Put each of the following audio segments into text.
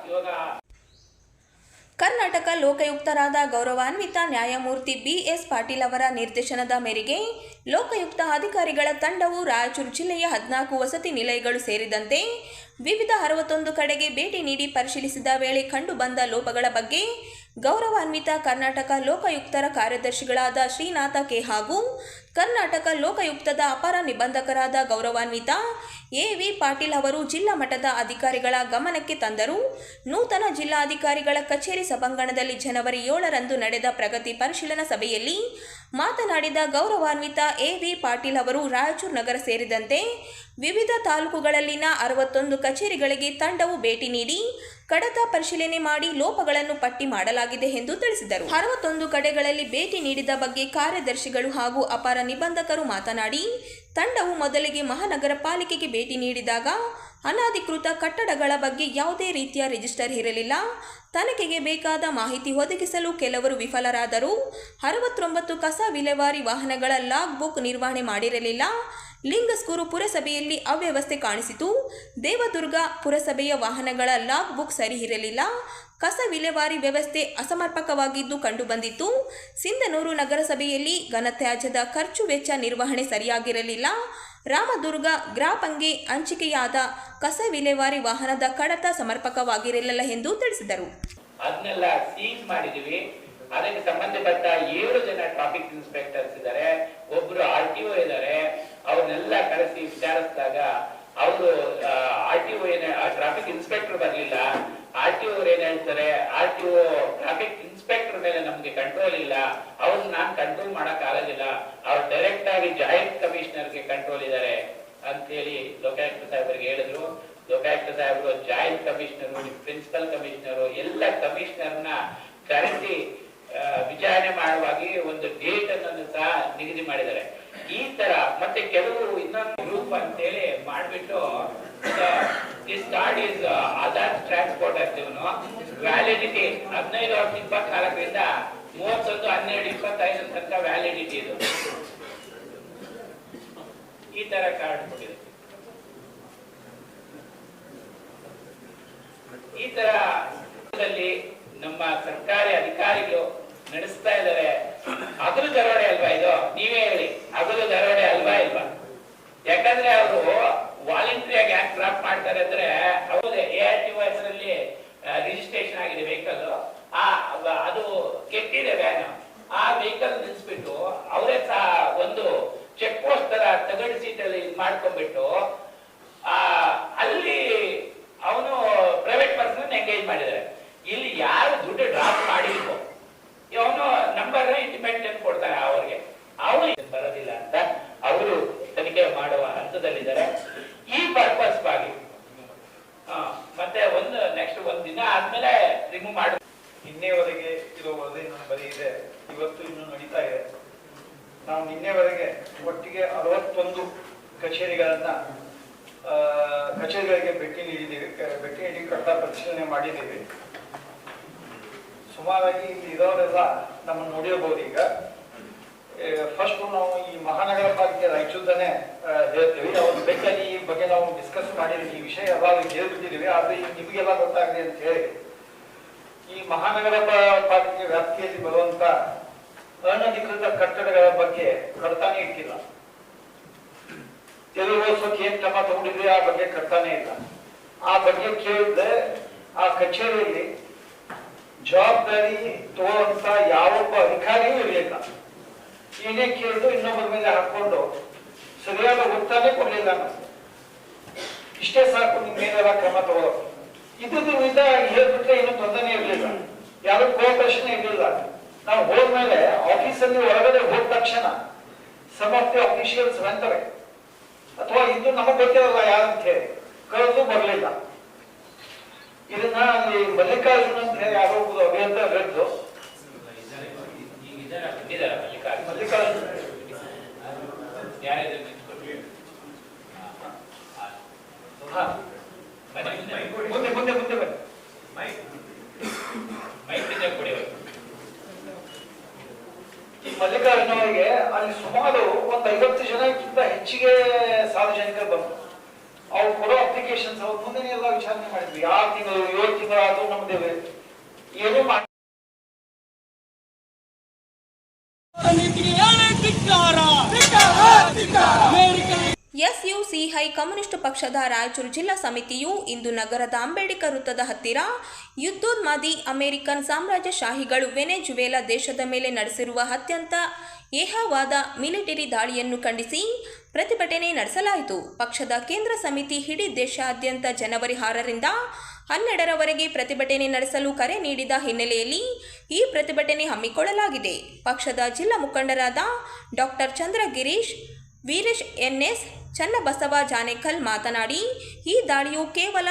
ಇವಾಗ ಕರ್ನಾಟಕ ಲೋಕಾಯುಕ್ತರಾದ ಗೌರವಾನ್ವಿತ ನ್ಯಾಯಮೂರ್ತಿ BS ಪಾಟೀಲ್ ಅವರ ನಿರ್ದೇಶನದ ಮೇರೆಗೆ ಲೋಕಾಯುಕ್ತ ಅಧಿಕಾರಿಗಳ ತಂಡವು ರಾಯಚೂರು ಜಿಲ್ಲೆಯ 14 ವಸತಿ ನಿಲಯಗಳು ಸೇರಿದಂತೆ ವಿವಿಧ 61 ಕಡೆಗೆ ಭೇಟಿ ನೀಡಿ ಪರಿಶೀಲಿಸಿದ ವೇಳೆ ಕಂಡುಬಂದ ಲೋಪಗಳ ಬಗ್ಗೆ ಗೌರವಾನ್ವಿತ ಕರ್ನಾಟಕ ಲೋಕಾಯುಕ್ತರ ಕಾರ್ಯದರ್ಶಿಗಳಾದ ಶ್ರೀನಾಥ ಕೆ ಹಾಗೂ ಕರ್ನಾಟಕ ಲೋಕಾಯುಕ್ತದ ಅಪರ ನಿಬಂಧಕರಾದ ಗೌರವಾನ್ವಿತ AV ಪಾಟೀಲ್ ಅವರು ಜಿಲ್ಲಾ ಮಟ್ಟದ ಅಧಿಕಾರಿಗಳ ಗಮನಕ್ಕೆ ತಂದರು. ನೂತನ ಜಿಲ್ಲಾಧಿಕಾರಿಗಳ ಕಚೇರಿ ಸಭಾಂಗಣದಲ್ಲಿ ಜನವರಿ 7ರಂದು ನಡೆದ ಪ್ರಗತಿ ಪರಿಶೀಲನಾ ಸಭೆಯಲ್ಲಿ ಮಾತನಾಡಿದ ಗೌರವಾನ್ವಿತ AV ಪಾಟೀಲ್ ಅವರು ರಾಯಚೂರು ನಗರ ಸೇರಿದಂತೆ ವಿವಿಧ ತಾಲೂಕುಗಳಲ್ಲಿನ 61 ಕಚೇರಿಗಳಿಗೆ ತಂಡವು ಭೇಟಿ ನೀಡಿ ಕಡತ ಪರಿಶೀಲನೆ ಮಾಡಿ ಲೋಪಗಳನ್ನು ಪಟ್ಟಿ ಮಾಡಲಾಗಿದೆ ಎಂದು ತಿಳಿಸಿದರು. 61 ಕಡೆಗಳಲ್ಲಿ ಭೇಟಿ ನೀಡಿದ ಬಗ್ಗೆ ಕಾರ್ಯದರ್ಶಿಗಳು ಹಾಗೂ ಅಪರ ನಿಬಂಧಕರು ಮಾತನಾಡಿ, ತಂಡವು ಮೊದಲಿಗೆ ಮಹಾನಗರ ಪಾಲಿಕೆಗೆ ಭೇಟಿ ನೀಡಿದಾಗ ಅನಧಿಕೃತ ಕಟ್ಟಡಗಳ ಬಗ್ಗೆ ಯಾವುದೇ ರೀತಿಯ ರಿಜಿಸ್ಟರ್ ಇರಲಿಲ್ಲ. ತನಿಖೆಗೆ ಬೇಕಾದ ಮಾಹಿತಿ ಒದಗಿಸಲು ಕೆಲವರು ವಿಫಲರಾದರು. 69 ಕಸ ವಿಲೇವಾರಿ ವಾಹನಗಳ ಲಾಗ್ ಬುಕ್ ನಿರ್ವಹಣೆ ಮಾಡಿರಲಿಲ್ಲ. ಲಿಂಗಸ್ಕೂರು ಪುರಸಭೆಯಲ್ಲಿ ಅವ್ಯವಸ್ಥೆ ಕಾಣಿಸಿತು. ದೇವದುರ್ಗ ಪುರಸಭೆಯ ವಾಹನಗಳ ಲಾಗ್ ಬುಕ್ ಸರಿ ಇರಲಿಲ್ಲ. ಕಸ ವಿಲೇವಾರಿ ವ್ಯವಸ್ಥೆ ಅಸಮರ್ಪಕವಾಗಿದ್ದು ಕಂಡುಬಂದಿತ್ತು. ಸಿಂಧನೂರು ನಗರಸಭೆಯಲ್ಲಿ ಘನತ್ಯಾಜ್ಯದ ಖರ್ಚು ವೆಚ್ಚ ನಿರ್ವಹಣೆ ಸರಿಯಾಗಿರಲಿಲ್ಲ. ರಾಮದುರ್ಗ ಗ್ರಾಪಂಗೆ ಹಂಚಿಕೆಯಾದ ಕಸ ವಿಲೇವಾರಿ ವಾಹನದ ಕಡತ ಸಮರ್ಪಕವಾಗಿರಲಿಲ್ಲ ಎಂದು ತಿಳಿಸಿದರು. ಅದನ್ನೆಲ್ಲ ಸೀಸ್ ಮಾಡಿದೀವಿ. ಅದಕ್ಕೆ ಸಂಬಂಧಪಟ್ಟ 7 ಜನ ಟ್ರಾಫಿಕ್ ಇನ್ಸ್ಪೆಕ್ಟರ್ಸ್ ಇದ್ದಾರೆ, ಒಬ್ರು RTO ಇದ್ದಾರೆ. ಅವ್ರನ್ನೆಲ್ಲ ಕರೆಸಿ ವಿಚಾರಿಸಿದಾಗ ಅವರು RTO ಟ್ರಾಫಿಕ್ ಇನ್ಸ್ಪೆಕ್ಟರ್ ಬರಲಿಲ್ಲ. RTO ಅವ್ರು ಏನ್ ಹೇಳ್ತಾರೆ, RTO ಟ್ರಾಫಿಕ್ ಇನ್ಸ್ಪೆಕ್ಟರ್ ಮೇಲೆ ನಮ್ಗೆ ಕಂಟ್ರೋಲ್ ಇಲ್ಲ, ಅವ್ರನ್ನ ನಾನ್ ಕಂಟ್ರೋಲ್ ಮಾಡಕ್ ಆಗೋದಿಲ್ಲ, ಅವ್ರು ಡೈರೆಕ್ಟ್ ಆಗಿ ಜಾಯಿಂಟ್ ಕಮಿಷನರ್ಗೆ ಕಂಟ್ರೋಲ್ ಇದ್ದಾರೆ ಅಂತ ಹೇಳಿ ಲೋಕಾಯುಕ್ತ ಸಾಹೇಬರಿಗೆ ಹೇಳಿದ್ರು. ಲೋಕಾಯುಕ್ತ ಸಾಹೇಬರು ಜಾಯಿಂಟ್ ಕಮಿಷನರು, ಪ್ರಿನ್ಸಿಪಲ್ ಕಮಿಷನರು ಎಲ್ಲ ಕಮಿಷನರ್ನ ಕರೆಸಿ ವಿಚಾರಣೆ ಮಾಡುವಾಗಿ ಒಂದು ಡೇಟ್ ಅನ್ನು ಸಹ ನಿಗದಿ ಮಾಡಿದ್ದಾರೆ. ಈ ತರ ಮತ್ತೆ ಕೆಲವು ಇನ್ನೊಂದು ಗ್ರೂಪ್ ಅಂತೇಳಿ ಮಾಡ್ಬಿಟ್ಟು this card is Aadhaar transport ಅಂತೀವನು, ವ್ಯಾಲಿಡಿಟಿ 15/24ರಿಂದ 31/12/25 ತನಕ ವ್ಯಾಲಿಡಿಟಿ ಇದು. ಈ ತರ ಕಾರ್ಡ್ ಕೊಟ್ಟಿದೆ. ಈ ತರ ನಮ್ಮ ಸರ್ಕಾರಿ ಅಧಿಕಾರಿಗಳು ನಡೆಸ್ತಾ ಇದ್ದಾರೆ. ಹಗಲು ದರೋಡೆ ಅಲ್ವಾ ಇದು? ನೀವೇ ಹೇಳಿ, ಹಗಲು ದರೋಡೆ ಅಲ್ವಾ ಇಲ್ವಾ? ಯಾಕಂದ್ರೆ ಅವರು ವಾಲಂಟರಿಯಾಗಿ ಯಾಕೆ ಡ್ರಾಪ್ ಮಾಡ್ತಾರೆ ಅಂದ್ರೆ, ಹೌದೇ ARTO ಹೆಸರಲ್ಲಿ ರಿಜಿಸ್ಟ್ರೇಷನ್ ಆಗಿದೆ ವೆಹಿಕಲ್, ಅದು ಕೆಟ್ಟಿದೆ ವ್ಯಾನ್, ಆ ವೆಹಿಕಲ್ ನಿಲ್ಸ್ಬಿಟ್ಟು ಅವರೇ ಸಹ ಒಂದು ಚೆಕ್ ಪೋಸ್ಟ್ ತರ ತಗಡು ಸೀಟಲ್ಲಿ ಮಾಡ್ಕೊಂಡ್ಬಿಟ್ಟು ಅಲ್ಲಿ ಅವನು ಪ್ರೈವೇಟ್ ಪರ್ಸನ್ ಎಂಗೇಜ್ ಮಾಡಿದ್ದಾರೆ. ಇಲ್ಲಿ ಯಾರು ದುಡ್ಡು ಡ್ರಾಪ್ ಮಾಡಿಲ್ವೋ ಅವನು ನಂಬರ್ ಇಂಟಿಮೇಟ್ ಕೊಡ್ತಾರೆ ಅವ್ರಿಗೆ, ಅವರು ಬರೋದಿಲ್ಲ ಅಂತ ಅವರು ತನಿಖೆ ಮಾಡುವ ಹಂತದಲ್ಲಿದ್ದಾರೆ. ಈ ಪರ್ಪಸ್ ಗಾಗಿ ಮತ್ತೆ ನೆಕ್ಸ್ಟ್ ಒಂದು ದಿನ ಆದ್ಮೇಲೆ ರಿಮೂವ್ ಮಾಡಿ. ನಿನ್ನೆವರೆಗೆ ಇರೋ ವರದಿ ನನ್ನ ಬಳಿ ಇದೆ, ಇವತ್ತು ಇನ್ನು ನಡೀತಾ ಇದೆ. ನಾವು ನಿನ್ನೆವರೆಗೆ ಒಟ್ಟಿಗೆ 61 ಕಚೇರಿಗಳಿಗೆ ಭೇಟಿ ನೀಡಿ ಕಡತ ಪರಿಶೀಲನೆ ಮಾಡಿದ್ದೀವಿ. ಸುಮಾರಾಗಿ ಇಲ್ಲಿ ಇರೋರೆಲ್ಲ ನಮ್ಮನ್ನು ನೋಡಿರಬಹುದು. ಈಗ ಫಸ್ಟ್ ನಾವು ಈ ಮಹಾನಗರ ಪಾಲಿಕೆ ರಾಯಚೂರನ್ನೇ ಹೇಳ್ತೀವಿ. ಅವ್ರ ಬೇಕಾಗಿ ಈ ಬಗ್ಗೆ ನಾವು ಡಿಸ್ಕಸ್ ಮಾಡಿದ್ವಿ, ಈ ವಿಷಯ ಎಲ್ಲ ಹೇಳ್ಬಿಟ್ಟಿದ್ದೀವಿ. ಆದ್ರೆ ನಿಮಗೆಲ್ಲ ಗೊತ್ತಾಗಲಿ ಅಂತ ಹೇಳಿ ಈ ಮಹಾನಗರ ಪಾಲಿಕೆ ವ್ಯಾಪ್ತಿಯಲ್ಲಿ ಬರುವಂತ ಅನಧಿಕೃತ ಕಟ್ಟಡಗಳ ಬಗ್ಗೆ ಕಡತಾನೆ ಇಟ್ಟಿಲ್ಲ. ತೆರಿಗೆ ವರ್ಷಕ್ಕೆ ಏನ್ ಕ್ರಮ ತಗೊಂಡಿದ್ರೆ ಆ ಬಗ್ಗೆ ಕಡತಾನೆ ಇಲ್ಲ. ಆ ಬಗ್ಗೆ ಕೇಳಿದ್ರೆ ಆ ಕಚೇರಿಯಲ್ಲಿ ಜವಾಬ್ದಾರಿ ತಗೊಳ್ಳುವಂತ ಯಾವೊಬ್ಬ ಅಧಿಕಾರಿಯೂ ಇರಲಿಲ್ಲ. ಏನೇ ಕೇಳಿದ್ರು ಇನ್ನೊಬ್ಬರ ಮೇಲೆ ಹಾಕೊಂಡು ಸರಿಯಾದ ಉತ್ತರನೇ ಕೊಡ್ಲಿಲ್ಲ. ಇಷ್ಟೇ ಸಾಕು, ನಿಮ್ಮೇಲೆಲ್ಲ ಕ್ರಮ ತಗೊಳ್ಳೋ ಇದ್ರದ್ದು ವಿರುದ್ಧ ಹೇಳ್ಬಿಟ್ರೆ ಏನು ತೊಂದರೆ ಇರಲಿಲ್ಲ, ಯಾರು ಕೋಆಪರೇಷನ್ ಇರಲಿಲ್ಲ. ನಾವು ಹೋದ್ಮೇಲೆ ಆಫೀಸಲ್ಲಿ ಹೊರಗಡೆ ಹೋದ ತಕ್ಷಣ ಸಮ್ ಆಫ್ ದಿ ಅಫಿಷಿಯಲ್ಸ್ ಅಂತಾರೆ, ಅಥವಾ ಇದು ನಮಗ್ ಗೊತ್ತಿರಲ್ಲ ಯಾರಂತ ಹೇಳಿ ಕರೆದು ಬರಲಿಲ್ಲ. ಇದನ್ನ ಅಲ್ಲಿ ಮಲ್ಲಿಕಾರ್ಜುನ್ ಅಂತ ಹೇಳಿ ಯಾರೋ ಒಬ್ಬರು ಅಭಿಯಂತ ಹೇಳಿದ್ರು. ಮಲ್ಲಿಕಾರ್ಜುನ್ ಮುಂದೆ ಮುಂದೆ ಮುಂದೆ ಬನ್ನಿ. ಈ ಮಲ್ಲಿಕಾರ್ಜುನ ಅವರಿಗೆ ಅಲ್ಲಿ ಸುಮಾರು ಒಂದು 50 ಜನಕ್ಕಿಂತ ಹೆಚ್ಚಿಗೆ ಸಾರ್ವಜನಿಕರು ಬಂದರು. ಅವ್ರು ಕೊಡೋ ಅಪ್ಲಿಕೇಶನ್ ಅಪ್ಲಿಕೇಶನ್ಸ್ ಅವ್ರ ಮುಂದೆ ಎಲ್ಲ ವಿಚಾರಣೆ ಮಾಡಿದ್ವಿ. 6 ತಿಂಗಳು 7 ತಿಂಗಳು ಆದ್ರೂ ನಮ್ದೇವೆ ಏನೂ ಮಾಡಿ ಎಸ್ಯುಸಿಐ ಕಮ್ಯುನಿಸ್ಟ್ ಪಕ್ಷದ ರಾಯಚೂರು ಜಿಲ್ಲಾ ಸಮಿತಿಯು ಇಂದು ನಗರದ ಅಂಬೇಡ್ಕರ್ ವೃತ್ತದ ಹತ್ತಿರ ಯುದ್ಧೋನ್ಮಾದಿ ಅಮೆರಿಕನ್ ಸಾಮ್ರಾಜ್ಯಶಾಹಿಗಳು ವೆನೆಜುವೆಲಾ ದೇಶದ ಮೇಲೆ ನಡೆಸಿರುವ ಅತ್ಯಂತ ಏಹವಾದ ಮಿಲಿಟರಿ ದಾಳಿಯನ್ನು ಖಂಡಿಸಿ ಪ್ರತಿಭಟನೆ ನಡೆಸಲಾಯಿತು. ಪಕ್ಷದ ಕೇಂದ್ರ ಸಮಿತಿ ಇಡೀ ದೇಶಾದ್ಯಂತ ಜನವರಿ 6ರಿಂದ 12ರವರೆಗೆ ಪ್ರತಿಭಟನೆ ನಡೆಸಲು ಕರೆ ನೀಡಿದ ಹಿನ್ನೆಲೆಯಲ್ಲಿ ಈ ಪ್ರತಿಭಟನೆ ಹಮ್ಮಿಕೊಳ್ಳಲಾಗಿದೆ. ಪಕ್ಷದ ಜಿಲ್ಲಾ ಮುಖಂಡರಾದ ಡಾಕ್ಟರ್ ಚಂದ್ರಗಿರೀಶ್, ವೀರೇಶ್ ಎನ್ಎಸ್, ಚನ್ನಬಸವ ಜಾನೇಕಲ್ ಮಾತನಾಡಿ, ಈ ದಾಳಿಯು ಕೇವಲ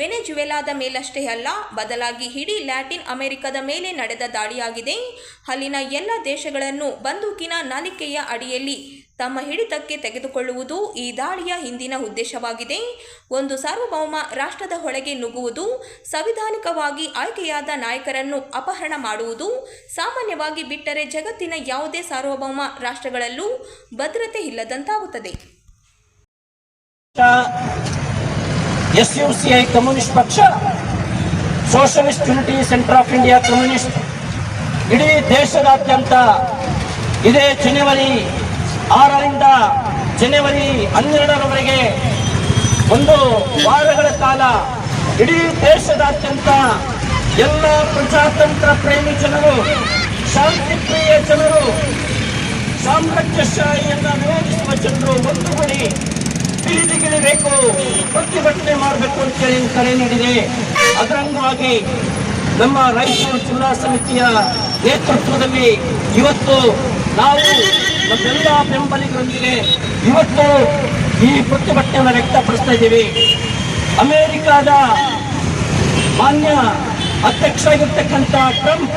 ವೆನೆಜುವೆಲಾದ ಮೇಲಷ್ಟೇ ಅಲ್ಲ, ಬದಲಾಗಿ ಇಡೀ ಲ್ಯಾಟಿನ್ ಅಮೆರಿಕದ ಮೇಲೆ ನಡೆದ ದಾಳಿಯಾಗಿದೆ. ಅಲ್ಲಿನ ಎಲ್ಲ ದೇಶಗಳನ್ನು ಬಂದೂಕಿನ ನಾಲಿಕೆಯ ಅಡಿಯಲ್ಲಿ ತಮ್ಮ ಹಿಡಿತಕ್ಕೆ ತೆಗೆದುಕೊಳ್ಳುವುದು ಈ ದಾಳಿಯ ಹಿಂದಿನ ಉದ್ದೇಶವಾಗಿದೆ. ಒಂದು ಸಾರ್ವಭೌಮ ರಾಷ್ಟ್ರದ ಒಳಗೆ ನುಗ್ಗುವುದು, ಸಂವಿಧಾನಿಕವಾಗಿ ಆಯ್ಕೆಯಾದ ನಾಯಕರನ್ನು ಅಪಹರಣ ಮಾಡುವುದು, ಸಾಮಾನ್ಯವಾಗಿ ಬಿಟ್ಟರೆ ಜಗತ್ತಿನ ಯಾವುದೇ ಸಾರ್ವಭೌಮ ರಾಷ್ಟ್ರಗಳಲ್ಲೂ ಭದ್ರತೆ ಇಲ್ಲದಂತಾಗುತ್ತದೆ. ಎಸ್ಯುಸಿಐ ಕಮ್ಯುನಿಸ್ಟ್ ಪಕ್ಷ, socialist unity centre of India communist ಇಡೀ ದೇಶದಾದ್ಯಂತ ಇದೇ ಜನವರಿ 6ರಿಂದ ಜನವರಿ 12ರವರೆಗೆ ಒಂದು ವಾರಗಳ ಕಾಲ ಇಡೀ ದೇಶದಾದ್ಯಂತ ಎಲ್ಲ ಪ್ರಜಾತಂತ್ರ ಪ್ರೇಮಿ ಜನರು, ಶಾಂತಿ ಪ್ರಿಯ ಜನರು, ಸಾಮ್ರಾಜ್ಯಶಾಹಿಯನ್ನು ವಿರೋಧಿಸುವ ಜನರು ಒಂದುಗೂಡಿ ಬೀದಿಗಿಳಿಬೇಕು, ಪ್ರತಿಭಟನೆ ಮಾಡಬೇಕು ಅಂತೇಳಿ ಕರೆ ನೀಡಿದೆ. ಅದರಂಗವಾಗಿ ನಮ್ಮ ರಾಯಚೂರು ಜಿಲ್ಲಾ ಸಮಿತಿಯ ನೇತೃತ್ವದಲ್ಲಿ ಇವತ್ತು ನಾವು ನಮ್ಮೆಲ್ಲ ಬೆಂಬಲಿಗರೊಂದಿಗೆ ಇವತ್ತು ಈ ಪ್ರತಿಭಟನೆಯನ್ನು ವ್ಯಕ್ತಪಡಿಸ್ತಾ ಇದ್ದೀವಿ. ಅಮೆರಿಕಾದ ಮಾನ್ಯ ಅಧ್ಯಕ್ಷ ಆಗಿರ್ತಕ್ಕಂಥ ಟ್ರಂಪ್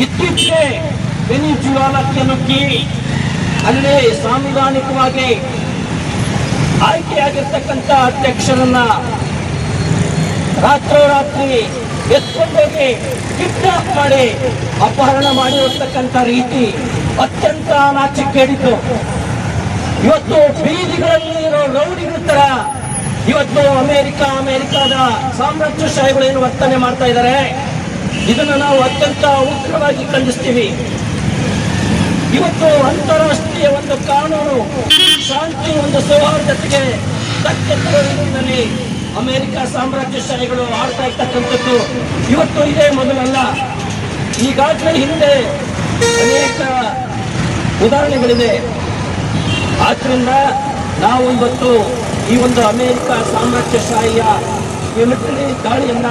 ಇತ್ತೀಚೆಗೆ ವೆನಿಜುವೆಲಾಕ್ಕೆ ನುಗ್ಗಿ ಅಲ್ಲಿ ಸಾಂವಿಧಾನಿಕವಾಗಿ ಆಯ್ಕೆಯಾಗಿರ್ತಕ್ಕಂಥ ಅಧ್ಯಕ್ಷರನ್ನ ರಾತ್ರೋರಾತ್ರಿ ಎತ್ಕೊಂಡೋಗಿ ಕಿಡ್ನಾಪ್ ಮಾಡಿ ಅಪಹರಣ ಮಾಡಿರತಕ್ಕಂಥ ರೀತಿ ಅತ್ಯಂತ ನಾಚಿಕೆಗೇಡಿತು. ಇವತ್ತು ಬೀದಿಗಳಲ್ಲಿರೋ ರೌಡಿಗಳ ತರ ಇವತ್ತು ಅಮೆರಿಕಾದ ಸಾಮ್ರಾಜ್ಯಶಾಹಿಗಳು ಏನು ವರ್ತನೆ ಮಾಡ್ತಾ ಇದ್ದಾರೆ, ಇದನ್ನು ನಾವು ಅತ್ಯಂತ ಉಗ್ರವಾಗಿ ಖಂಡಿಸ್ತೀವಿ. ಇವತ್ತು ಅಂತಾರಾಷ್ಟ್ರೀಯ ಒಂದು ಕಾನೂನು, ಶಾಂತಿ, ಒಂದು ಸೌಹಾರ್ದತೆಗೆ ಧಕ್ಕೆ ತರುವ ರೀತಿಯಲ್ಲಿ ಅಮೆರಿಕ ಸಾಮ್ರಾಜ್ಯಶಾಹಿಗಳು ಆಡ್ತಾ ಇರ್ತಕ್ಕಂಥದ್ದು ಇವತ್ತು ಇದೇ ಮೊದಲಲ್ಲ. ಈಗಾಗಲೇ ಹಿಂದೆ ಅನೇಕ ಉದಾಹರಣೆಗಳಿದೆ. ಆದ್ರಿಂದ ನಾವು ಇವತ್ತು ಈ ಒಂದು ಅಮೆರಿಕ ಸಾಮ್ರಾಜ್ಯಶಾಹಿಯ ಮಿಲಿಟರಿ ದಾಳಿಯನ್ನ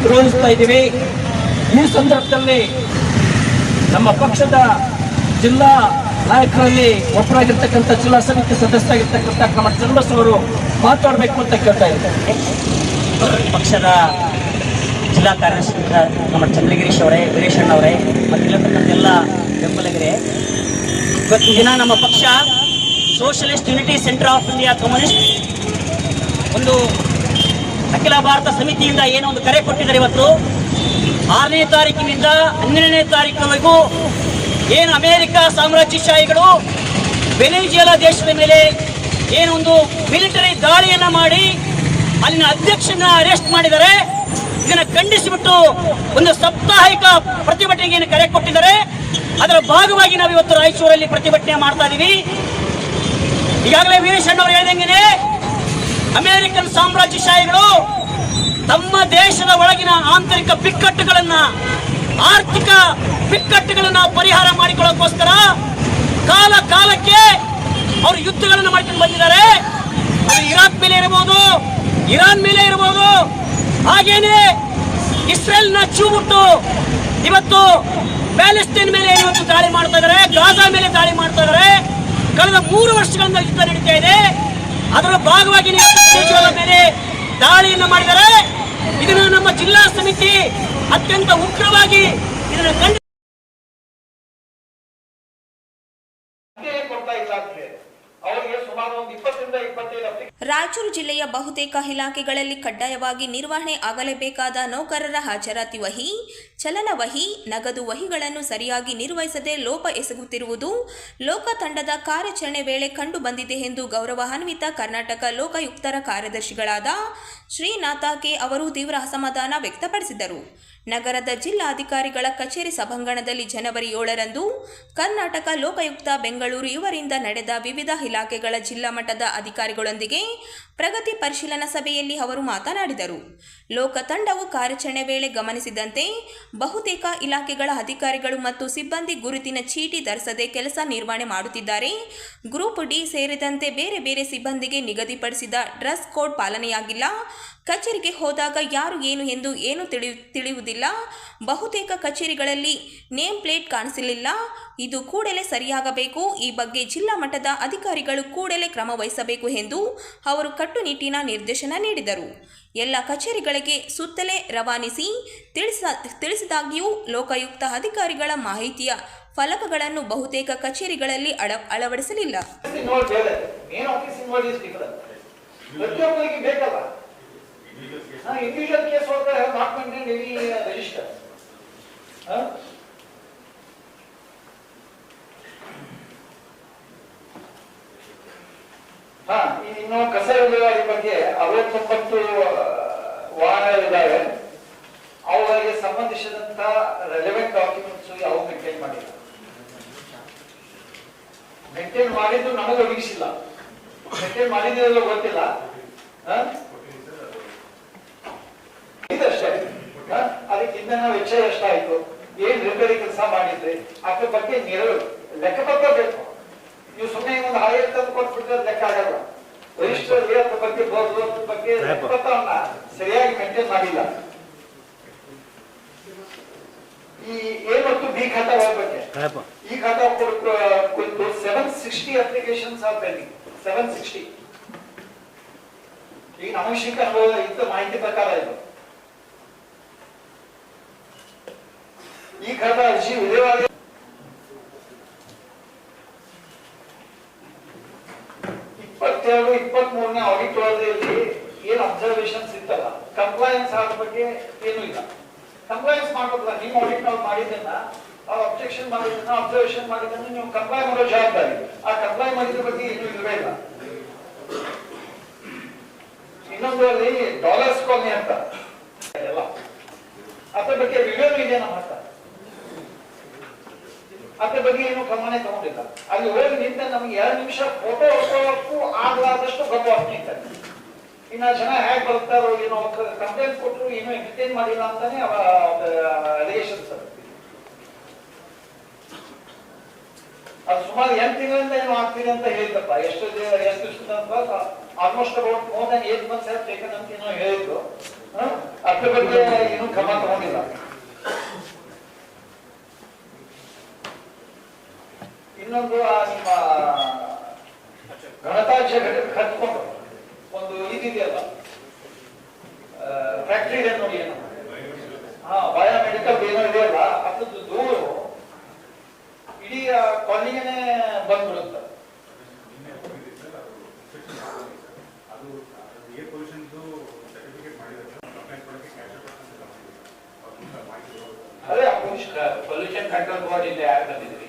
ವಿರೋಧಿಸ್ತಾ ಇದ್ದೀವಿ. ಈ ಸಂದರ್ಭದಲ್ಲಿ ನಮ್ಮ ಪಕ್ಷದ ಜಿಲ್ಲಾ ನಾಯಕರಲ್ಲಿ ಒಬ್ಬರಾಗಿರ್ತಕ್ಕಂಥ ಜಿಲ್ಲಾ ಸಮಿತಿ ಸದಸ್ಯರಾಗಿರ್ತಕ್ಕಂಥ ನಮ್ಮ ಚನ್ನಬಸವ ಅವರು ಮಾತಾಡಬೇಕು ಅಂತ ಕೇಳ್ತಾ ಇದ್ದಾರೆ. ಪಕ್ಷದ ಜಿಲ್ಲಾ ಕಾರ್ಯದರ್ಶಿ ನಮ್ಮ ಚಂದ್ರಗಿರೀಶ್ ಅವರೇ, ವೀರೇಶಣ್ಣ ಅವರೇ ಮತ್ತು ಇಲ್ಲತಕ್ಕಂಥ ಎಲ್ಲ ಬೆಂಬಲಿಗರೇ, ಇವತ್ತಿನ ದಿನ ನಮ್ಮ ಪಕ್ಷ socialist unity centre of India communist ಒಂದು ಅಖಿಲ ಭಾರತ ಸಮಿತಿಯಿಂದ ಏನೋ ಒಂದು ಕರೆ ಕೊಟ್ಟಿದ್ದಾರೆ. ಇವತ್ತು 6ನೇ ತಾರೀಕಿನಿಂದ 12ನೇ ತಾರೀಕಿನವರೆಗೂ ಏನು ಅಮೆರಿಕ ಸಾಮ್ರಾಜ್ಯಶಾಹಿಗಳು ವೆನೆಜುವೆಲಾ ದೇಶದ ಮೇಲೆ ಏನೊಂದು ಮಿಲಿಟರಿ ದಾಳಿಯನ್ನ ಮಾಡಿ ಅಲ್ಲಿನ ಅಧ್ಯಕ್ಷನ ಅರೆಸ್ಟ್ ಮಾಡಿದ್ದಾರೆ. ಇದನ್ನ ಖಂಡಿಸಿಬಿಟ್ಟು ಒಂದು ಸಾಪ್ತಾಹಿಕ ಪ್ರತಿಭಟನೆಗೆ ಕರೆ ಕೊಟ್ಟಿದ್ದಾರೆ. ಅದರ ಭಾಗವಾಗಿ ನಾವು ಇವತ್ತು ರಾಯಚೂರಲ್ಲಿ ಪ್ರತಿಭಟನೆ ಮಾಡ್ತಾ ಇದೀವಿ. ಈಗಾಗಲೇ ವೀರೇಶಣ್ಣ ಅವರು ಹೇಳಿದಂಗೆ ಅಮೆರಿಕನ್ ಸಾಮ್ರಾಜ್ಯಶಾಹಿಗಳು ತಮ್ಮ ದೇಶದ ಒಳಗಿನ ಆಂತರಿಕ ಬಿಕ್ಕಟ್ಟುಗಳನ್ನ, ಆರ್ಥಿಕ ಬಿಕ್ಕಟ್ಟುಗಳನ್ನ ಪರಿಹಾರ ಮಾಡಿಕೊಳ್ಳೋಕ್ಕೋಸ್ಕರ ಕಾಲ ಕಾಲಕ್ಕೆ ಅವರು ಯುದ್ಧಗಳನ್ನು ಮಾಡ್ಕೊಂಡು ಬಂದಿದ್ದಾರೆ. ಅದು ಇರಾಕ್ ಮೇಲೆ ಇರಬಹುದು, ಇರಾನ್ ಮೇಲೆ ಇರಬಹುದು, ಹಾಗೇನೆ ಇಸ್ರೇಲ್ನ ಚೂಬಿಟ್ಟು ಇವತ್ತು ಪ್ಯಾಲೆಸ್ತೈನ್ ಮೇಲೆ ಇವತ್ತು ದಾಳಿ ಮಾಡ್ತಾ ಇದ್ದಾರೆ, ಗಾಜಾ ಮೇಲೆ ದಾಳಿ ಮಾಡ್ತಾ ಇದ್ದಾರೆ. ಕಳೆದ 3 ವರ್ಷಗಳಿಂದ ಯುದ್ಧ ನಡೀತಾ ಇದೆ. ಅದರ ಭಾಗವಾಗಿ ದೇಶಗಳ ಮೇಲೆ ದಾಳಿಯನ್ನು ಮಾಡಿದ್ದಾರೆ. ಇದನ್ನು ನಮ್ಮ ಜಿಲ್ಲಾ ಸಮಿತಿ ಅತ್ಯಂತ ಉಗ್ರವಾಗಿ ಇದನ್ನು ಕೊಡ್ತಾ ಇಲ್ಲ. ಅವರಿಗೆ ಸುಮಾರು ಒಂದು 20 ರಿಂದ 25 ರಾಯಚೂರು ಜಿಲ್ಲೆಯ ಬಹುತೇಕ ಇಲಾಖೆಗಳಲ್ಲಿ ಕಡ್ಡಾಯವಾಗಿ ನಿರ್ವಹಣೆ ಆಗಲೇಬೇಕಾದ ನೌಕರರ ಹಾಜರಾತಿ ವಹಿ, ಚಲನ ವಹಿ, ನಗದು ವಹಿಗಳನ್ನು ಸರಿಯಾಗಿ ನಿರ್ವಹಿಸದೆ ಲೋಪ ಎಸಗುತ್ತಿರುವುದು ಲೋಕ ತಂಡದ ಕಾರ್ಯಾಚರಣೆ ವೇಳೆ ಕಂಡುಬಂದಿದೆ ಎಂದು ಗೌರವಾನ್ವಿತ ಕರ್ನಾಟಕ ಲೋಕಾಯುಕ್ತರ ಕಾರ್ಯದರ್ಶಿಗಳಾದ ಶ್ರೀನಾಥ ಕೆ ಅವರು ತೀವ್ರ ಅಸಮಾಧಾನ ವ್ಯಕ್ತಪಡಿಸಿದರು. ನಗರದ ಜಿಲ್ಲಾಧಿಕಾರಿಗಳ ಕಚೇರಿ ಸಭಾಂಗಣದಲ್ಲಿ ಜನವರಿ 7ರಂದು ಕರ್ನಾಟಕ ಲೋಕಾಯುಕ್ತ ಬೆಂಗಳೂರು ಇವರಿಂದ ನಡೆದ ವಿವಿಧ ಇಲಾಖೆಗಳ ಜಿಲ್ಲಾ ಮಟ್ಟದ ಅಧಿಕಾರಿಗಳೊಂದಿಗೆ ಪ್ರಗತಿ ಪರಿಶೀಲನಾ ಸಭೆಯಲ್ಲಿ ಅವರು ಮಾತನಾಡಿದರು. ಲೋಕ ತಂಡವು ಕಾರ್ಯಾಚರಣೆ ವೇಳೆ ಗಮನಿಸಿದಂತೆ ಬಹುತೇಕ ಇಲಾಖೆಗಳ ಅಧಿಕಾರಿಗಳು ಮತ್ತು ಸಿಬ್ಬಂದಿ ಗುರುತಿನ ಚೀಟಿ ಧರಿಸದೆ ಕೆಲಸ ನಿರ್ವಹಣೆ ಮಾಡುತ್ತಿದ್ದಾರೆ. ಗ್ರೂಪ್ ಡಿ ಸೇರಿದಂತೆ ಬೇರೆ ಬೇರೆ ಸಿಬ್ಬಂದಿಗೆ ನಿಗದಿಪಡಿಸಿದ ಡ್ರೆಸ್ ಕೋಡ್ ಪಾಲನೆಯಾಗಿಲ್ಲ. ಕಚೇರಿಗೆ ಹೋದಾಗ ಯಾರು ಏನು ಎಂದು ತಿಳಿಯುವುದಿಲ್ಲ. ಬಹುತೇಕ ಕಚೇರಿಗಳಲ್ಲಿ ನೇಮ್ ಪ್ಲೇಟ್ ಕಾಣಿಸಲಿಲ್ಲ. ಇದು ಕೂಡಲೇ ಸರಿಯಾಗಬೇಕು. ಈ ಬಗ್ಗೆ ಜಿಲ್ಲಾ ಮಟ್ಟದ ಅಧಿಕಾರಿಗಳು ಕೂಡಲೇ ಕ್ರಮ ವಹಿಸಬೇಕು ಎಂದು ಅವರು ಕಟ್ಟುನಿಟ್ಟಿನ ನಿರ್ದೇಶನ ನೀಡಿದರು. ಎಲ್ಲ ಕಚೇರಿಗಳಿಗೆ ಸುತ್ತಲೇ ರವಾನಿಸಿ ತಿಳಿಸಿದಾಗ್ಯೂ ಲೋಕಾಯುಕ್ತ ಅಧಿಕಾರಿಗಳ ಮಾಹಿತಿಯ ಫಲಕಗಳನ್ನು ಬಹುತೇಕ ಕಚೇರಿಗಳಲ್ಲಿ ಅಳವಡಿಸಲಿಲ್ಲ. Individual case not maintain any register. ಇನ್ನು ಕಸ ವಿಲೇವಾರಿ ಬಗ್ಗೆ 69 ವಾಹನಗಳಿದ್ದಾವೆ. ಅವುಗಳಿಗೆ ಸಂಬಂಧಿಸಿದಂತ ರೆಲೆವೆಂಟ್ ಡಾಕ್ಯುಮೆಂಟ್ಸ್ ಯಾವ ಮೇಂಟೈನ್ ಮಾಡಿಲ್ಲ. ಮೇಂಟೈನ್ ಮಾಡಿದ್ದು ನಮಗೆ ಒದಗಿಸಿಲ್ಲ. ಮೇಂಟೈನ್ ಮಾಡಿದ್ರೆಲ್ಲ ಗೊತ್ತಿಲ್ಲ. ಇದಷ್ಟೇ. ಅದಕ್ಕೆ ಇಂಧನ ವೆಚ್ಚ ಎಷ್ಟಾಯ್ತು, ಏನ್ ರಿಪೇರಿ ಕೆಲಸ ಮಾಡಿದ್ರಿ, ಅದ್ರ ಬಗ್ಗೆ ಲೆಕ್ಕಪತ್ರ ಬೇಕು. ನೀವು ಸುಮ್ಮನೆ ಒಂದು ಹಾಗೆ ತಂದು ಕೊಟ್ಬಿಟ್ರೆ ಲೆಕ್ಕ ಆಗಲ್ಲ. ರಿಜಿಸ್ಟರ್ ಅದ್ರ ಬಗ್ಗೆ ಬೋದು ಅದ್ರ ಬಗ್ಗೆ ಲೆಕ್ಕಪತ್ರವನ್ನ ಸರಿಯಾಗಿ ಮೇಂಟೈನ್ ಮಾಡಿಲ್ಲ. ಈ ಎ ಮತ್ತು ಬಿ ಖಾತಾಗಳ ಬಗ್ಗೆ ಈ ಖಾತಾ ಕುರಿತು 760 ಅಪ್ಲಿಕೇಶನ್ಸ್ ಆರ್ ಪೆಂಡಿಂಗ್. 760. ಈಗ ನಮಶಿಕ ಇದ್ದ ಮಾಹಿತಿ ಪ್ರಕಾರ ಇದು ಈ ಖಾತಾ ಅರ್ಜಿ ವಿಲೇವಾರಿ 22-23ನೇ ಆಡಿಟ್ ವರದಿಯಲ್ಲಿ ಏನ್ ಅಬ್ಸರ್ವೇಷನ್ಸ್ ಇತ್ತಲ್ಲ, ಕಂಪ್ಲೈನ್ಸ್ ಆದ ಬಗ್ಗೆ ಏನೂ ಇಲ್ಲ. ಕಂಪ್ಲೈನ್ಸ್ ಮಾಡೋದಿಲ್ಲ. ನಿಮ್ಮ ಆಡಿಟ್ ನಾವು ಮಾಡಿದ್ದನ್ನ, ಅವ್ರು ಅಬ್ಜೆಕ್ಷನ್ ಮಾಡಿದ್ದನ್ನ, ಅಬ್ಸರ್ವೇಷನ್ ಮಾಡಿದ್ದನ್ನ ನೀವು ಕಂಪ್ಲೈ ಮಾಡೋ ಜವಾಬ್ದಾರಿ. ಆ ಕಂಪ್ಲೈ ಮಾಡಿದ್ರ ಬಗ್ಗೆ ಏನೂ ಇಲ್ಲವೇ ಇಲ್ಲ. ಇನ್ನೊಂದು ಅಲ್ಲಿ ಡಾಲರ್ಸ್ ಕಾಲನಿ ಅಂತ ಎಲ್ಲ ಅದ್ರ ಬಗ್ಗೆ ವಿಡಿಯೋ ಇದೆ ನಮ್ಮ ಹತ್ರ. ಅದ್ರ ಬಗ್ಗೆ ಏನು ಕ್ರಮನೇ ತಗೊಂಡಿಲ್ಲ. ಅಲ್ಲಿ ಹೋಗಿ ನಿಂತ ನಮ್ಗೆ 2 ನಿಮಿಷ ಫೋಟೋ ಹೊಡ್ಕೊಳ್ಳೋಕ್ಕೂ ಆಗಲಾದಷ್ಟು ಗರ್ಭವಾಗ್ತಿದ್ದಾರೆ. ಇನ್ನ ಜನ ಹೇಗೆ ಬರ್ತಾರೋ ಏನೋ ಕಂಪ್ಲೇಂಟ್ ಕೊಟ್ಟರು ಏನೋ ಎಂಟರ್ಟೈನ್ ಮಾಡಿಲ್ಲ ಅಂತಾನೆ ಅಲಿಗೇಷನ್ಸ್. ಅದು ಸುಮಾರು 8 ತಿಂಗಳಿಂದ ಏನೋ ಆಗ್ತಿದೆ ಅಂತ ಹೇಳಿದ್ದಪ್ಪ. ಎಷ್ಟು ದಿವಸದ almost about more than 8 months have taken ಅಂತ ಏನೋ ಹೇಳಿದ್ರು. ಅದ್ರ ಬಗ್ಗೆ ಏನು ಕ್ರಮ ತಗೊಂಡಿಲ್ಲ. ಇನ್ನೊಂದು ನಿಮ್ಮ ಗಣತಾಜ್ಯ ಕಟ್ಕೊಂಡು ಒಂದು ಇದೆಯಲ್ಲ, ಫ್ಯಾಕ್ಟ್ರಿ ಇದೆ ನೋಡಿ, ಏನೋ ಬಯೋಮೆಡಿಕಲ್ ಏನೋ ಇದೆಯಲ್ಲ, ಅದ್ರದ್ದು ದೂರು ಇಡೀ ಕಾಲನಿಗೆ ಬಂದ್ಬಿಡುತ್ತೆ. ಅದೇ ಪೊಲ್ಯೂಷನ್ ಕಂಟ್ರೋಲ್ ಬೋರ್ಡ್ ಇಂದ ಯಾರು ಬಂದಿದ್ರಿ?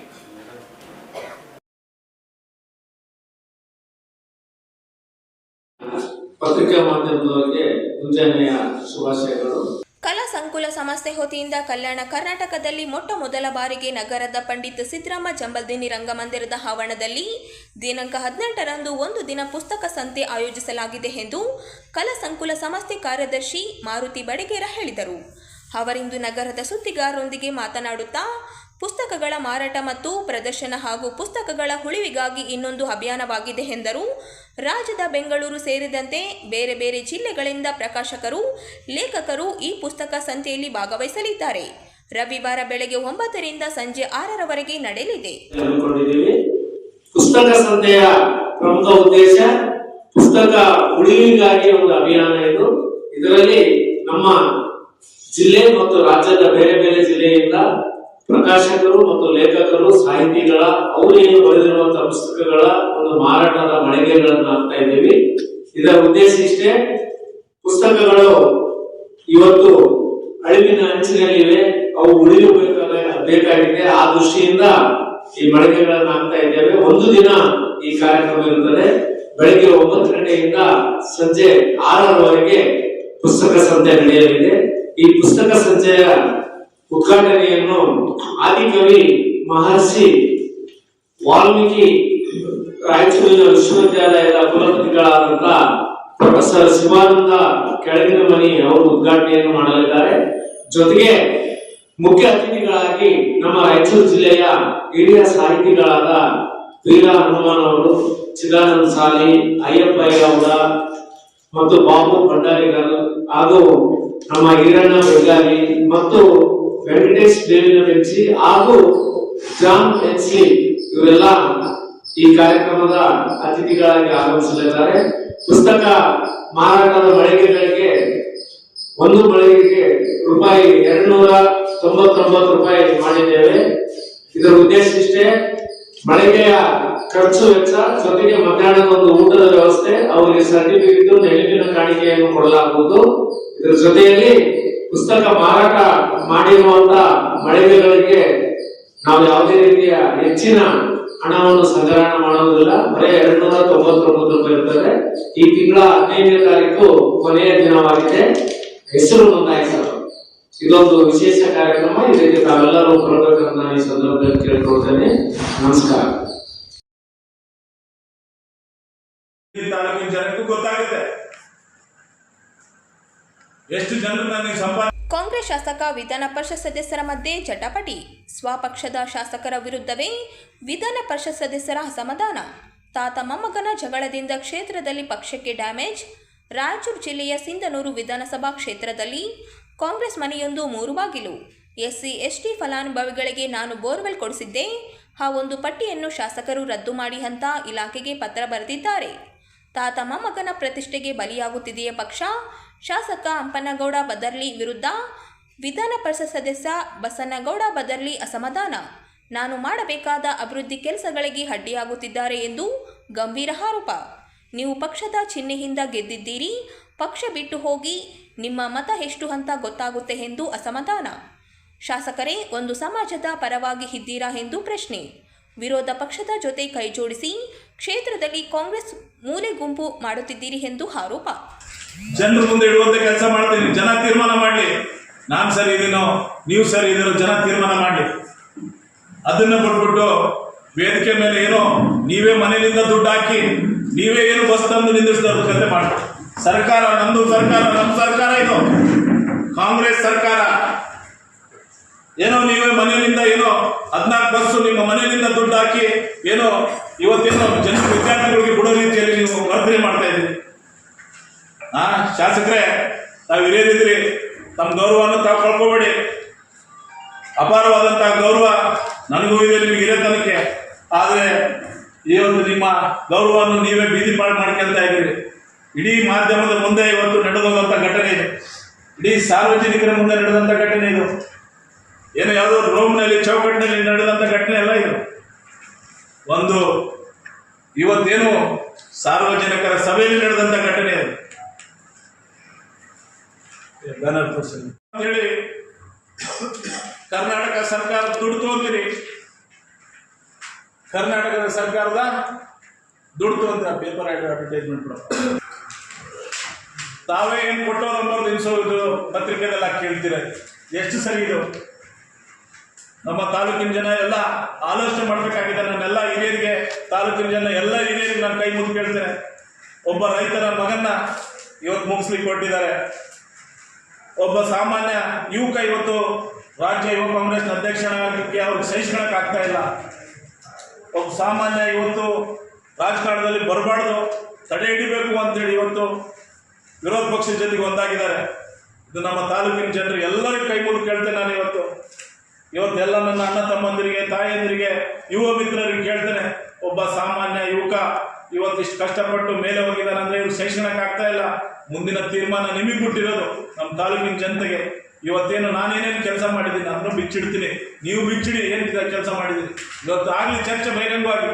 ಪತ್ರಿಕಾ ಮಾಧ್ಯಮದವರಿಗೆ ಮುಂಜಾನೆಯ ಶುಭಾಶಯಗಳು. ಕಲಾ ಸಂಕುಲ ಸಂಸ್ಥೆ ವತಿಯಿಂದ ಕಲ್ಯಾಣ ಕರ್ನಾಟಕದಲ್ಲಿ ಮೊಟ್ಟ ಮೊದಲ ಬಾರಿಗೆ ನಗರದ ಪಂಡಿತ್ ಸಿದ್ದರಾಮ ಜಂಬಲ್ದಿನ್ನಿ ರಂಗಮಂದಿರದ ಆವರಣದಲ್ಲಿ ದಿನಾಂಕ 18ರಂದು ಒಂದು ದಿನ ಪುಸ್ತಕ ಸಂತೆ ಆಯೋಜಿಸಲಾಗಿದೆ ಎಂದು ಕಲಾ ಸಂಕುಲ ಸಂಸ್ಥೆ ಕಾರ್ಯದರ್ಶಿ ಮಾರುತಿ ಬಡಿಗೇರ ಹೇಳಿದರು. ಅವರಿಂದು ನಗರದ ಸುದ್ದಿಗಾರರೊಂದಿಗೆ ಮಾತನಾಡುತ್ತಾ ಪುಸ್ತಕಗಳ ಮಾರಾಟ ಮತ್ತು ಪ್ರದರ್ಶನ ಹಾಗೂ ಪುಸ್ತಕಗಳ ಉಳಿವಿಗಾಗಿ ಇನ್ನೊಂದು ಅಭಿಯಾನವಾಗಿದೆ ಎಂದರು. ರಾಜ್ಯದ ಬೆಂಗಳೂರು ಸೇರಿದಂತೆ ಬೇರೆ ಬೇರೆ ಜಿಲ್ಲೆಗಳಿಂದ ಪ್ರಕಾಶಕರು, ಲೇಖಕರು ಈ ಪುಸ್ತಕ ಸಂತೆಯಲ್ಲಿ ಭಾಗವಹಿಸಲಿದ್ದಾರೆ. ರವಿವಾರ ಬೆಳಗ್ಗೆ 9ರಿಂದ ಸಂಜೆ 6ರವರೆಗೆ ನಡೆಯಲಿದೆ. ಪುಸ್ತಕ ಸಂತೆಯ ಪ್ರಮುಖ ಉದ್ದೇಶ ಪುಸ್ತಕ ಉಳಿವಿಗಾಗಿ ಒಂದು ಅಭಿಯಾನ ಇದು. ಇದರಲ್ಲಿ ನಮ್ಮ ಜಿಲ್ಲೆ ಮತ್ತು ರಾಜ್ಯದ ಬೇರೆ ಬೇರೆ ಜಿಲ್ಲೆಯಿಂದ ಪ್ರಕಾಶಕರು ಮತ್ತು ಲೇಖಕರು, ಸಾಹಿತಿಗಳ ಅವರು ಏನು ಬರೆದಿರುವಂತಹ ಪುಸ್ತಕಗಳ ಒಂದು ಮಾರಾಟದ ಮಳಿಗೆಗಳನ್ನು ಹಾಕ್ತಾ ಇದ್ದೀವಿ. ಇದರ ಉದ್ದೇಶ ಇಷ್ಟೇ. ಪುಸ್ತಕಗಳು ಇವತ್ತು ಅಳಿವಿನ ಅಂಚಿನಲ್ಲಿವೆ, ಅವು ಉಳಿಯಬೇಕಾಗಿದೆ. ಆ ದೃಷ್ಟಿಯಿಂದ ಈ ಮಳಿಗೆಗಳನ್ನು ಹಾಕ್ತಾ ಇದ್ದೇವೆ. ಒಂದು ದಿನ ಈ ಕಾರ್ಯಕ್ರಮ ಇರುತ್ತದೆ. ಬೆಳಗ್ಗೆ 9 ಗಂಟೆಯಿಂದ ಸಂಜೆ 6ರವರೆಗೆ ಪುಸ್ತಕ ಸಂತೆ ನಡೆಯಲಿದೆ. ಈ ಪುಸ್ತಕ ಸಂತೆಯ ಉದ್ಘಾಟನೆಯನ್ನು ಆದಿಕವಿ ಮಹರ್ಷಿ ವಾಲ್ಮೀಕಿ ರಾಯಚೂರಿನ ವಿಶ್ವವಿದ್ಯಾಲಯದ ಕುಲಪತಿಗಳಾದಂತಹ ಪ್ರೊಫೆಸರ್ ಶಿವಾನಂದ ಕೆಳಗಿನ ಮನಿ ಅವರು ಉದ್ಘಾಟನೆಯನ್ನು ಮಾಡಲಿದ್ದಾರೆ. ಜೊತೆಗೆ ಮುಖ್ಯ ಅತಿಥಿಗಳಾಗಿ ನಮ್ಮ ರಾಯಚೂರು ಜಿಲ್ಲೆಯ ಹಿರಿಯ ಸಾಹಿತಿಗಳಾದ ವೀರ ಹನುಮಾನ್ ಅವರು, ಚಿದಾನಂದ ಸಾಲಿ, ಅಯ್ಯಪ್ಪ ಗೌಡ ಮತ್ತು ಬಾಬು ಭಂಡಾರಿಗರ್ ಹಾಗೂ ನಮ್ಮ ಈರಣ್ಣ ಬೆಳಗಾವಿ ಮತ್ತು ವೆಂಕಟೇಶ್ ಬೇವಿನ ಬೆಂಚಿ ಹಾಗೂ ಜಾನ್ ಎನ್ಸಿ ಇವರೆಲ್ಲ ಈ ಕಾರ್ಯಕ್ರಮದ ಅತಿಥಿಗಳಾಗಿ ಆಗಮಿಸಲಿದ್ದಾರೆ. ಪುಸ್ತಕ ಮಾರಾಟದ ಮಳಿಗೆಗಳಿಗೆ ಒಂದು ಮಳಿಗೆಗೆ ರೂಪಾಯಿ 299 ರೂಪಾಯಿ ಮಾಡಿದ್ದೇವೆ. ಇದರ ಉದ್ದೇಶ ಇಷ್ಟೇ, ಮಳಿಗೆಯ ಖರ್ಚು ವೆಚ್ಚ ಜೊತೆಗೆ ಮಧ್ಯಾಹ್ನದ ಒಂದು ಊಟದ ವ್ಯವಸ್ಥೆ, ಅವರಿಗೆ ಸರ್ಟಿಫಿಕೇಟ್, ನೆನಪಿನ ಕಾಣಿಕೆಯನ್ನು ಕೊಡಲಾಗುವುದು. ಇದರ ಜೊತೆಯಲ್ಲಿ ಪುಸ್ತಕ ಮಾರಾಟ ಮಾಡಿರುವಂತಹ ಮಳಿಗೆಗಳಿಗೆ ನಾವು ಯಾವುದೇ ರೀತಿಯ ಹೆಚ್ಚಿನ ಹಣವನ್ನು ಸಂಗ್ರಹಣೆ ಮಾಡುವುದಿಲ್ಲ. ಬರೀ 299 ರೂಪಾಯಿ ಇರ್ತದೆ. ಈ ತಿಂಗಳ 15ನೇ ತಾರೀಕು ಕೊನೆಯ ದಿನವಾಗಿದೆ. ಹೆಸರು ನೋಂದಾಯಿಸಲು ಇದೊಂದು ವಿಶೇಷ ಕಾರ್ಯಕ್ರಮ. ಇದಕ್ಕೆ ತಾವೆಲ್ಲರೂ ಬರಬೇಕಂತ ನಾನು ಈ ಸಂದರ್ಭದಲ್ಲಿ ಕೇಳ್ಕೊಳ್ತೇನೆ. ನಮಸ್ಕಾರ. ತಾಲೂಕಿನ ಜನಕ್ಕೂ ಗೊತ್ತಾಗುತ್ತೆ ಎಷ್ಟು ಜನರು ನನಗೆ ಸಂಪಾದನೆ. ಕಾಂಗ್ರೆಸ್ ಶಾಸಕ ವಿಧಾನ ಪರಿಷತ್ ಸದಸ್ಯರ ಮಧ್ಯೆ ಜಟಾಪಟಿ. ಸ್ವಪಕ್ಷದ ಶಾಸಕರ ವಿರುದ್ಧವೇ ವಿಧಾನ ಪರಿಷತ್ ಸದಸ್ಯರ ಅಸಮಾಧಾನ. ತಾತ ಮೊಮ್ಮಗನ ಜಗಳದಿಂದ ಕ್ಷೇತ್ರದಲ್ಲಿ ಪಕ್ಷಕ್ಕೆ ಡ್ಯಾಮೇಜ್. ರಾಯಚೂರು ಜಿಲ್ಲೆಯ ಸಿಂಧನೂರು ವಿಧಾನಸಭಾ ಕ್ಷೇತ್ರದಲ್ಲಿ ಕಾಂಗ್ರೆಸ್ ಮನೆಯೊಂದು 3 ಬಾಗಿಲು. SC ST ಫಲಾನುಭವಿಗಳಿಗೆ ನಾನು ಬೋರ್ವೆಲ್ ಕೊಡಿಸಿದ್ದೆ. ಆ ಒಂದು ಪಟ್ಟಿಯನ್ನು ಶಾಸಕರು ರದ್ದು ಮಾಡಿ ಅಂತ ಇಲಾಖೆಗೆ ಪತ್ರ ಬರೆದಿದ್ದಾರೆ. ತಾತ ಮೊಮ್ಮಗನ ಪ್ರತಿಷ್ಠೆಗೆ ಬಲಿಯಾಗುತ್ತಿದೆಯೇ ಪಕ್ಷ. ಶಾಸಕ ಹಂಪನಗೌಡ ಬದರ್ಲಿ ವಿರುದ್ಧ ವಿಧಾನ ಪರಿಷತ್ ಸದಸ್ಯ ಬಸನಗೌಡ ಬದರ್ಲಿ ಅಸಮಾಧಾನ. ನಾನು ಮಾಡಬೇಕಾದ ಅಭಿವೃದ್ಧಿ ಕೆಲಸಗಳಿಗೆ ಅಡ್ಡಿಯಾಗುತ್ತಿದ್ದಾರೆ ಎಂದು ಗಂಭೀರ ಆರೋಪ. ನೀವು ಪಕ್ಷದ ಚಿಹ್ನೆಯಿಂದ ಗೆದ್ದಿದ್ದೀರಿ, ಪಕ್ಷ ಬಿಟ್ಟು ಹೋಗಿ, ನಿಮ್ಮ ಮತ ಎಷ್ಟು ಅಂತ ಗೊತ್ತಾಗುತ್ತೆ ಎಂದು ಅಸಮಾಧಾನ. ಶಾಸಕರೇ, ಒಂದು ಸಮಾಜದ ಪರವಾಗಿ ಇದ್ದೀರಾ ಎಂದು ಪ್ರಶ್ನೆ. ವಿರೋಧ ಪಕ್ಷದ ಜೊತೆ ಕೈಜೋಡಿಸಿ ಕ್ಷೇತ್ರದಲ್ಲಿ ಕಾಂಗ್ರೆಸ್ ಮೂಲೆ ಗುಂಪು ಮಾಡುತ್ತಿದ್ದೀರಿ ಎಂದು ಆರೋಪ. ಜನರ ಮುಂದೆ ಇಡುವಂತ ಕೆಲಸ ಮಾಡ್ತೀನಿ. ಜನ ತೀರ್ಮಾನ ಮಾಡಲಿ, ನಾನು ಸರಿ ಇದೀನೋ ನೀವು ಸರಿ ಇದೀನೋ ಜನ ತೀರ್ಮಾನ ಮಾಡಲಿ. ಅದನ್ನ ಬಿಟ್ಬಿಟ್ಟು ವೇದಿಕೆ ಮೇಲೆ ಏನೋ ನೀವೇ ಮನೆಯಿಂದ ದುಡ್ಡು ಹಾಕಿ ನೀವೇ ಏನು ಬಸ್ ತಂದು ನಿಂದಿಸಿದ ಕತೆ ಮಾಡಿ. ಸರ್ಕಾರ ನಮ್ದು ಸರ್ಕಾರ, ನಮ್ಮ ಸರ್ಕಾರ ಇದು ಕಾಂಗ್ರೆಸ್ ಸರ್ಕಾರ. ಏನೋ ನೀವೇ ಮನೆಯಿಂದ ಏನೋ 14 ಬಸ್ಸು ನಿಮ್ಮ ಮನೆಯಿಂದ ದುಡ್ಡು ಹಾಕಿ ಏನೋ ಇವತ್ತೇನೋ ಜನ ವಿದ್ಯಾರ್ಥಿಗಳಿಗೆ ಬಿಡೋ ರೀತಿಯಲ್ಲಿ ನೀವು ವರ್ತನೆ ಮಾಡ್ತಾ ಇದ್ದೀರಿ. ಶಾಸಕರೇ, ತಾವು ಹಿರಿಯರಿದ್ರಿ, ತಮ್ಮ ಗೌರವವನ್ನು ತಾವು ಕಳ್ಕೋಬೇಡಿ. ಅಪಾರವಾದಂತಹ ಗೌರವ ನನಗೂ ಇದೆ, ನಿಮಗೆ ಹಿರಿಯತನಕ್ಕೆ. ಆದರೆ ಇವತ್ತು ನಿಮ್ಮ ಗೌರವವನ್ನು ನೀವೇ ಬೀದಿ ಪಾಡು ಮಾಡ್ಕೊಳ್ತಾ ಇದ್ದೀರಿ. ಇಡೀ ಮಾಧ್ಯಮದ ಮುಂದೆ ಇವತ್ತು ನಡೆದಂತ ಘಟನೆ ಇದು. ಇಡೀ ಸಾರ್ವಜನಿಕರ ಮುಂದೆ ನಡೆದಂತ ಘಟನೆ ಇದು. ಏನು ಯಾವುದೋ ರೋಮ್ನಲ್ಲಿ ಚೌಕಟ್ಟಿನಲ್ಲಿ ನಡೆದಂತ ಘಟನೆ ಅಲ್ಲ ಇದು. ಒಂದು ಇವತ್ತೇನು ಸಾರ್ವಜನಿಕರ ಸಭೆಯಲ್ಲಿ ನಡೆದಂತ ಘಟನೆ ಇದು. ಹೇಳಿ ಕರ್ನಾಟಕ ಸರ್ಕಾರ ದುಡ್ಡು ತಗೊಂತೀರಿ, ಕರ್ನಾಟಕದ ಸರ್ಕಾರದ ದುಡ್ಡು ತಗೊಂತೀರ ಪೇಪರ್ ಅಡ್ವರ್ಟೈಸ್ಮೆಂಟ್. ತಾವೇ ಏನು ಕೊಟ್ಟೋ ನಂಬರ್ ನಿಲ್ಸೋದು ಪತ್ರಿಕೆದೆಲ್ಲ ಕೇಳ್ತೀರ. ಎಷ್ಟು ಸರಿ ಇದು? ನಮ್ಮ ತಾಲೂಕಿನ ಜನ ಎಲ್ಲ ಆಲೋಚನೆ ಮಾಡಬೇಕಾಗಿದೆ. ನನ್ನೆಲ್ಲ ಹಿರಿಯರಿಗೆ, ತಾಲೂಕಿನ ಜನ ಎಲ್ಲ ಹಿರಿಯರಿಗೆ ನಾನು ಕೈ ಮುಗಿದು ಕೇಳ್ತೇನೆ. ಒಬ್ಬ ರೈತರ ಮಗನ್ನ ಇವತ್ತು ಮುಗಿಸ್ಲಿಕ್ಕೆ ಕೊಟ್ಟಿದ್ದಾರೆ. ಒಬ್ಬ ಸಾಮಾನ್ಯ ಯುವಕ ಇವತ್ತು ರಾಜ್ಯ ಯುವ ಕಾಂಗ್ರೆಸ್ನ ಅಧ್ಯಕ್ಷನಾಗಲಿಕ್ಕೆ ಅವ್ರಿಗೆ ಸಹಿಸ್ಕೊಳಕ್ ಆಗ್ತಾ ಇಲ್ಲ. ಒಬ್ಬ ಸಾಮಾನ್ಯ ಇವತ್ತು ರಾಜಕಾರಣದಲ್ಲಿ ಬರಬಾರ್ದು, ತಡೆ ಹಿಡಿಬೇಕು ಅಂತೇಳಿ ಇವತ್ತು ವಿರೋಧ ಪಕ್ಷದ ಜೊತೆಗೆ ಒಂದಾಗಿದ್ದಾರೆ. ಇದು ನಮ್ಮ ತಾಲೂಕಿನ ಜನರು ಎಲ್ಲರಿಗೂ ಕೈ ಮುಗಿದು ಕೇಳ್ತೇನೆ. ನಾನು ಇವತ್ತೆಲ್ಲ ನನ್ನ ಅಣ್ಣ ತಮ್ಮಂದಿರಿಗೆ, ತಾಯಂದಿರಿಗೆ, ಯುವ ಮಿತ್ರರಿಗೆ ಕೇಳ್ತೇನೆ. ಒಬ್ಬ ಸಾಮಾನ್ಯ ಯುವಕ ಇವತ್ತಿಷ್ಟು ಕಷ್ಟಪಟ್ಟು ಮೇಲೆ ಹೋಗಿದ್ದಾನೆ ಅಂದ್ರೆ ಇವ್ರು ಸಹಿಸ್ಕೊಳಕ್ ಆಗ್ತಾ ಇಲ್ಲ. ಮುಂದಿನ ತೀರ್ಮಾನ ನಿಮಗೆ ಬಿಟ್ಟಿರೋದು, ನಮ್ಮ ತಾಲೂಕಿನ ಜನತೆಗೆ. ಇವತ್ತೇನು ನಾನೇನೇನು ಕೆಲಸ ಮಾಡಿದ್ದೀನಿ ಅದನ್ನು ಬಿಚ್ಚಿಡ್ತೀನಿ, ನೀವು ಬಿಚ್ಚಿಡಿ ಏನು ಕೆಲಸ ಮಾಡಿದ್ದೀನಿ. ಇವತ್ತು ಆಗಲಿ ಚರ್ಚೆ ಬಹಿರಂಗವಾಗಿ.